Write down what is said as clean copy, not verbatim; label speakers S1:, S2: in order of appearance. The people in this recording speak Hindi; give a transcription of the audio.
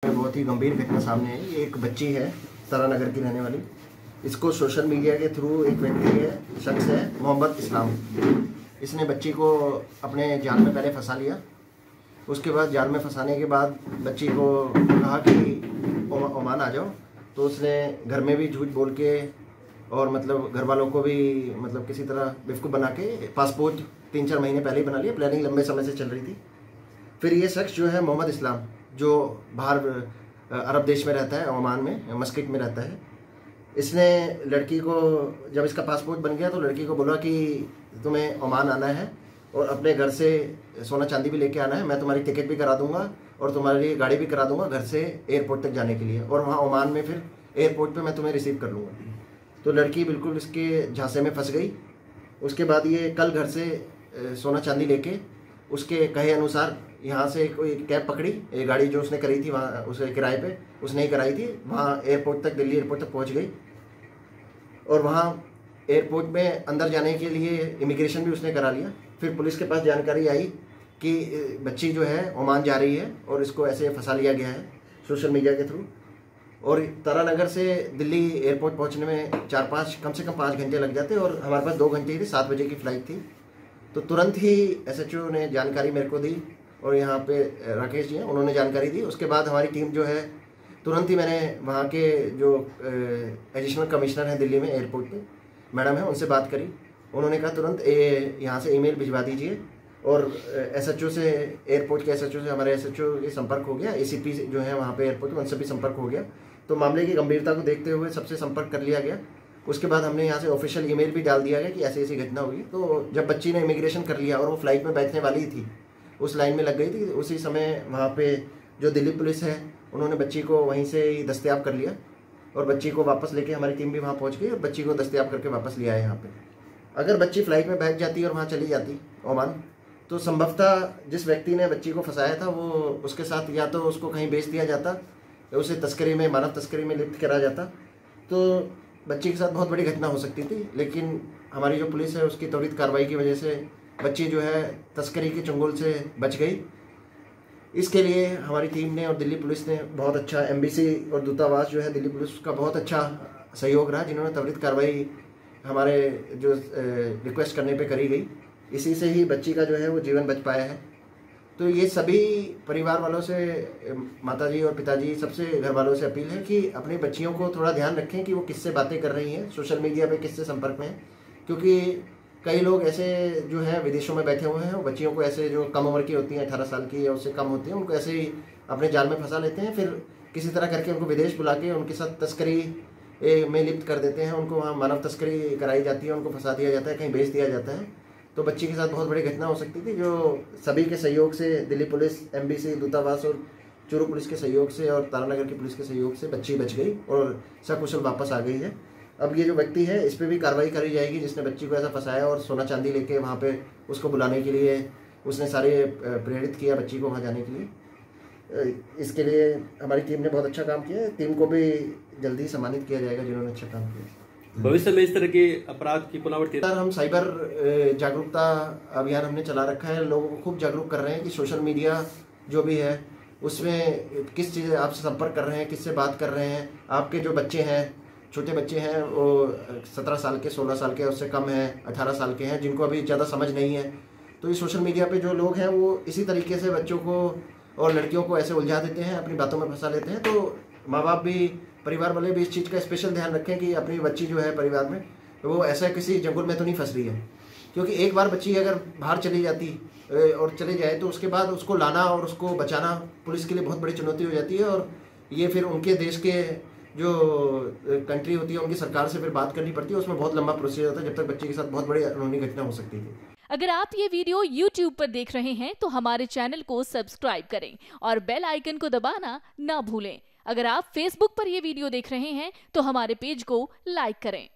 S1: बहुत ही गंभीर घटना सामने आई। एक बच्ची है तारानगर की रहने वाली। इसको सोशल मीडिया के थ्रू एक व्यक्ति है, शख्स है मोहम्मद इस्लाम, इसने बच्ची को अपने जाल में पहले फंसा लिया। उसके बाद जाल में फंसाने के बाद बच्ची को कहा कि ओमान आ जाओ, तो उसने घर में भी झूठ बोल के और मतलब घर वालों को भी मतलब किसी तरह बेवकूफ़ बना के पासपोर्ट 3-4 महीने पहले ही बना लिया। प्लानिंग लंबे समय से चल रही थी। फिर ये शख्स जो है मोहम्मद इस्लाम, जो बाहर अरब देश में रहता है, ओमान में मस्कट में रहता है, इसने लड़की को जब इसका पासपोर्ट बन गया तो लड़की को बोला कि तुम्हें ओमान आना है और अपने घर से सोना चांदी भी लेके आना है, मैं तुम्हारी टिकट भी करा दूंगा और तुम्हारी गाड़ी भी करा दूंगा घर से एयरपोर्ट तक जाने के लिए, और वहाँ ओमान में फिर एयरपोर्ट पे मैं तुम्हें रिसीव कर लूँगा। तो लड़की बिल्कुल इसके झांसे में फंस गई। उसके बाद ये कल घर से सोना चांदी लेके उसके कहे अनुसार यहाँ से कोई कैब पकड़ी, ये गाड़ी जो उसने करी थी वहाँ उसे किराए पे उसने ही कराई थी, वहाँ एयरपोर्ट तक, दिल्ली एयरपोर्ट तक पहुँच गई। और वहाँ एयरपोर्ट में अंदर जाने के लिए इमिग्रेशन भी उसने करा लिया। फिर पुलिस के पास जानकारी आई कि बच्ची जो है ओमान जा रही है और इसको ऐसे फंसा लिया गया है सोशल मीडिया के थ्रू। और तारानगर से दिल्ली एयरपोर्ट पहुँचने में कम से कम 5 घंटे लग जाते और हमारे पास 2 घंटे ही थी, 7 बजे की फ़्लाइट थी। तो तुरंत ही SHO ने जानकारी मेरे को दी और यहाँ पे राकेश जी हैं, उन्होंने जानकारी दी। उसके बाद हमारी टीम जो है तुरंत ही, मैंने वहाँ के जो एडिशनल कमिश्नर हैं दिल्ली में एयरपोर्ट पे, मैडम है, उनसे बात करी। उन्होंने कहा तुरंत यहाँ से ईमेल भिजवा दीजिए। और SHO से, एयरपोर्ट के SHO से हमारे SHO के संपर्क हो गया, ACP जो है वहाँ पे एयरपोर्ट में, उनसे भी संपर्क हो गया। तो मामले की गंभीरता को देखते हुए सबसे संपर्क कर लिया गया। उसके बाद हमने यहाँ से ऑफिशियल ईमेल भी डाल दिया गया कि ऐसी ऐसी घटना हुई। तो जब बच्ची ने इमिग्रेशन कर लिया और वो फ्लाइट में बैठने वाली थी, उस लाइन में लग गई थी, उसी समय वहाँ पे जो दिल्ली पुलिस है उन्होंने बच्ची को वहीं से ही दस्तयाब कर लिया और बच्ची को वापस लेके हमारी टीम भी वहाँ पहुँच गई और बच्ची को दस्तयाब करके वापस लिया है यहाँ पे। अगर बच्ची फ़्लाइट में बैठ जाती और वहाँ चली जाती ओमान, तो संभवतः जिस व्यक्ति ने बच्ची को फंसाया था वो उसके साथ या तो उसको कहीं बेच दिया जाता या उसे तस्करी में, मानव तस्करी में लिप्त करा जाता, तो बच्ची के साथ बहुत बड़ी घटना हो सकती थी। लेकिन हमारी जो पुलिस है उसकी त्वरित कार्रवाई की वजह से बच्ची जो है तस्करी के चंगुल से बच गई। इसके लिए हमारी टीम ने और दिल्ली पुलिस ने बहुत अच्छा, एम्बेसी और दूतावास जो है दिल्ली पुलिस का बहुत अच्छा सहयोग रहा, जिन्होंने त्वरित कार्रवाई हमारे जो रिक्वेस्ट करने पे करी गई। इसी से ही बच्ची का जो है वो जीवन बच पाया है। तो ये सभी परिवार वालों से, माताजी और पिताजी, सबसे घर वालों से अपील है कि अपनी बच्चियों को थोड़ा ध्यान रखें कि वो किससे बातें कर रही हैं, सोशल मीडिया पे किससे संपर्क में हैं। क्योंकि कई लोग ऐसे जो हैं विदेशों में बैठे हुए हैं, वो बच्चियों को ऐसे, जो कम उम्र की होती हैं, 18 साल की या उससे कम होती हैं, उनको ऐसे ही अपने जाल में फंसा लेते हैं। फिर किसी तरह करके उनको विदेश बुला के उनके साथ तस्करी में लिप्त कर देते हैं। उनको वहाँ मानव तस्करी कराई जाती है, उनको फंसा दिया जाता है, कहीं भेज दिया जाता है। तो बच्ची के साथ बहुत बड़ी घटना हो सकती थी, जो सभी के सहयोग से, दिल्ली पुलिस, एम्बेसी, दूतावास और चूरू पुलिस के सहयोग से और तारानगर की पुलिस के सहयोग से बच्ची बच गई और सकुशल वापस आ गई है। अब ये जो व्यक्ति है इस पर भी कार्रवाई करी जाएगी, जिसने बच्ची को ऐसा फंसाया और सोना चांदी लेके वहाँ पे उसको बुलाने के लिए उसने सारे प्रेरित किया बच्ची को वहाँ जाने के लिए। इसके लिए हमारी टीम ने बहुत अच्छा काम किया है। टीम को भी जल्दी सम्मानित किया जाएगा जिन्होंने अच्छा काम किया।
S2: भविष्य में इस तरह के अपराध की पुनरावृत्ति?
S1: सर, हम साइबर जागरूकता अभियान हमने चला रखा है, लोगों को खूब जागरूक कर रहे हैं कि सोशल मीडिया जो भी है उसमें किस चीज़ आपसे संपर्क कर रहे हैं, किससे बात कर रहे हैं। आपके जो बच्चे हैं, छोटे बच्चे हैं, वो 17 साल के, 16 साल के, उससे कम हैं, 18 साल के हैं, जिनको अभी ज़्यादा समझ नहीं है, तो ये सोशल मीडिया पे जो लोग हैं वो इसी तरीके से बच्चों को और लड़कियों को ऐसे उलझा देते हैं, अपनी बातों में फंसा लेते हैं। तो माँ बाप भी, परिवार वाले भी इस चीज़ का स्पेशल ध्यान रखें कि अपनी बच्ची जो है परिवार में, तो वो ऐसा किसी जंगल में तो नहीं फंस रही है। क्योंकि एक बार बच्ची अगर बाहर चली जाती और चले जाए तो उसके बाद उसको लाना और उसको बचाना पुलिस के लिए बहुत बड़ी चुनौती हो जाती है। और ये फिर उनके देश के जो कंट्री होती है, उनकी सरकार से फिर बात करनी पड़ती है, उसमें बहुत लंबा प्रोसीजर होता है, जब तक बच्चे के साथ बहुत बड़ी अनहोनी घटना हो सकती है।
S3: अगर आप ये वीडियो YouTube पर देख रहे हैं तो हमारे चैनल को सब्सक्राइब करें और बेल आइकन को दबाना ना भूलें। अगर आप Facebook पर ये वीडियो देख रहे हैं तो हमारे पेज को लाइक करें।